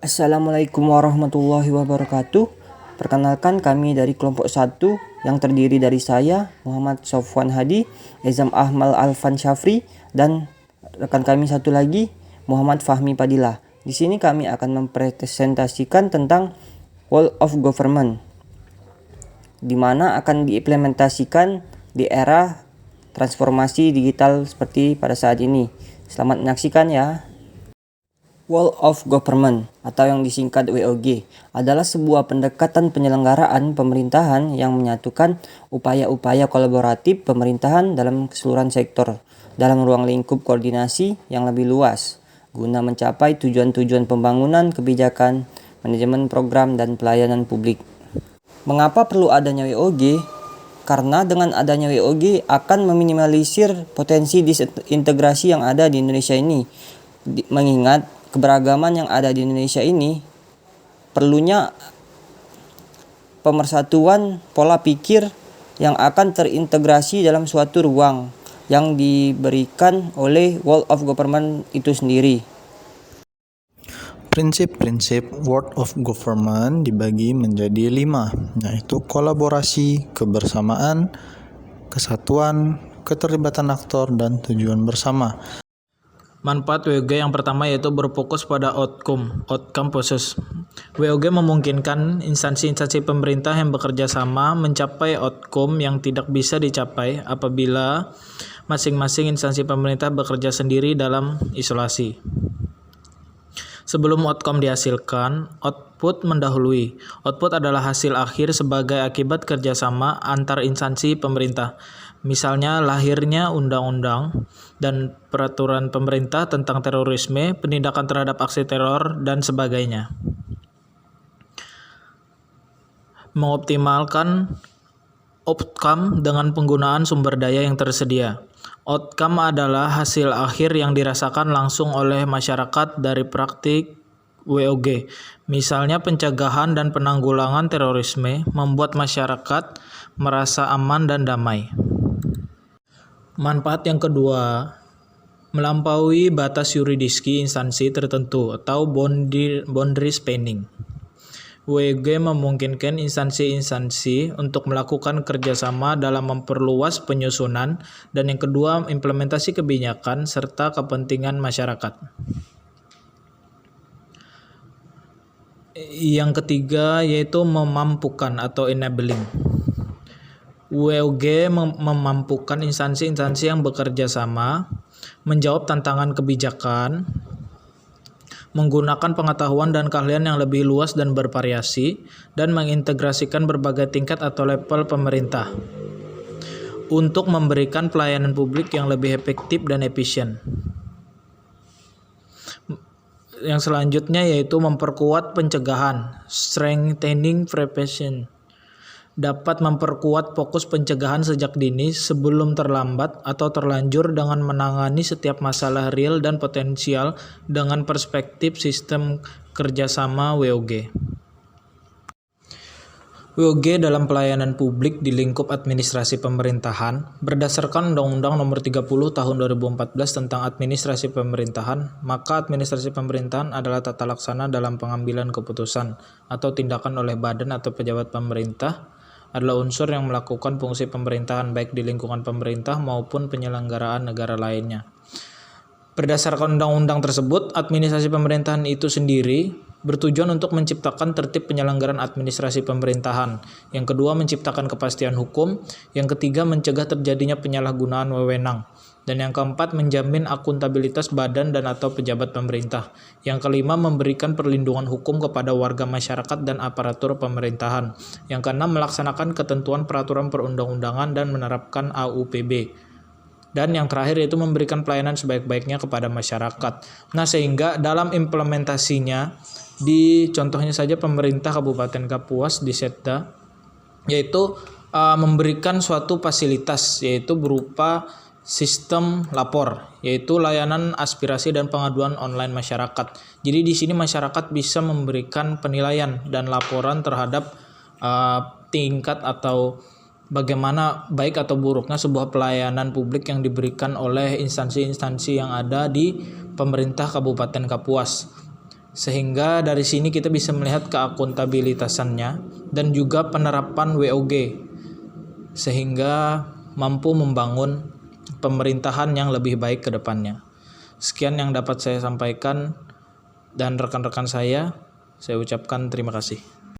Assalamualaikum warahmatullahi wabarakatuh. Perkenalkan, kami dari kelompok 1 yang terdiri dari saya, Muhammad Sofwan Hadi, Ezam Ahmal Alfan Syafri, dan rekan kami satu lagi, Muhammad Fahmi Padilah. Di sini kami akan mempresentasikan tentang Whole of Government, di mana akan diimplementasikan di era transformasi digital seperti pada saat ini. Selamat menyaksikan ya. Whole of Government atau yang disingkat WOG adalah sebuah pendekatan penyelenggaraan pemerintahan yang menyatukan upaya-upaya kolaboratif pemerintahan dalam keseluruhan sektor dalam ruang lingkup koordinasi yang lebih luas guna mencapai tujuan-tujuan pembangunan kebijakan, manajemen program, dan pelayanan publik. Mengapa perlu adanya WOG? Karena dengan adanya WOG akan meminimalisir potensi disintegrasi yang ada di Indonesia ini. Mengingat keberagaman yang ada di Indonesia ini, perlunya pemersatuan pola pikir yang akan terintegrasi dalam suatu ruang yang diberikan oleh Whole of Government itu sendiri. Prinsip-prinsip Whole of Government dibagi menjadi 5, yaitu kolaborasi, kebersamaan, kesatuan, keterlibatan aktor, dan tujuan bersama. Manfaat WOG yang pertama yaitu berfokus pada outcome proses. WOG memungkinkan instansi-instansi pemerintah yang bekerja sama mencapai outcome yang tidak bisa dicapai apabila masing-masing instansi pemerintah bekerja sendiri dalam isolasi. Sebelum outcome dihasilkan, output mendahului. Output adalah hasil akhir sebagai akibat kerjasama antar instansi pemerintah. Misalnya lahirnya undang-undang dan peraturan pemerintah tentang terorisme, penindakan terhadap aksi teror, dan sebagainya. Mengoptimalkan outcome dengan penggunaan sumber daya yang tersedia. Outcome adalah hasil akhir yang dirasakan langsung oleh masyarakat dari praktik WOG. Misalnya pencegahan dan penanggulangan terorisme membuat masyarakat merasa aman dan damai. Manfaat yang kedua, melampaui batas yuridiksi instansi tertentu atau boundary spanning. WOG memungkinkan instansi-instansi untuk melakukan kerjasama dalam memperluas penyusunan, dan yang kedua, implementasi kebijakan serta kepentingan masyarakat. Yang ketiga yaitu memampukan atau enabling. WOG memampukan instansi-instansi yang bekerja sama menjawab tantangan kebijakan, menggunakan pengetahuan dan keahlian yang lebih luas dan bervariasi, dan mengintegrasikan berbagai tingkat atau level pemerintah untuk memberikan pelayanan publik yang lebih efektif dan efisien. Yang selanjutnya yaitu memperkuat pencegahan, strengthening prevention. Dapat memperkuat fokus pencegahan sejak dini sebelum terlambat atau terlanjur dengan menangani setiap masalah real dan potensial dengan perspektif sistem kerjasama WOG. WOG dalam pelayanan publik di lingkup administrasi pemerintahan berdasarkan Undang-Undang Nomor 30 Tahun 2014 tentang Administrasi Pemerintahan, maka administrasi pemerintahan adalah tata laksana dalam pengambilan keputusan atau tindakan oleh badan atau pejabat pemerintah, adalah unsur yang melakukan fungsi pemerintahan baik di lingkungan pemerintah maupun penyelenggaraan negara lainnya. Berdasarkan undang-undang tersebut, administrasi pemerintahan itu sendiri bertujuan untuk menciptakan tertib penyelenggaraan administrasi pemerintahan. Yang kedua, menciptakan kepastian hukum. Yang ketiga, mencegah terjadinya penyalahgunaan wewenang. Dan yang keempat, menjamin akuntabilitas badan dan atau pejabat pemerintah. Yang kelima, memberikan perlindungan hukum kepada warga masyarakat dan aparatur pemerintahan. Yang keenam, melaksanakan ketentuan peraturan perundang-undangan dan menerapkan AUPB. Dan yang terakhir yaitu memberikan pelayanan sebaik-baiknya kepada masyarakat. Nah, sehingga dalam implementasinya, di contohnya saja pemerintah Kabupaten Kapuas di Setda, yaitu memberikan suatu fasilitas, yaitu berupa sistem lapor, yaitu layanan aspirasi dan pengaduan online masyarakat. Jadi di sini masyarakat bisa memberikan penilaian dan laporan terhadap tingkat atau bagaimana baik atau buruknya sebuah pelayanan publik yang diberikan oleh instansi-instansi yang ada di pemerintah Kabupaten Kapuas. Sehingga dari sini kita bisa melihat keakuntabilitasannya dan juga penerapan WOG sehingga mampu membangun pemerintahan yang lebih baik ke depannya. Sekian yang dapat saya sampaikan dan rekan-rekan saya ucapkan terima kasih.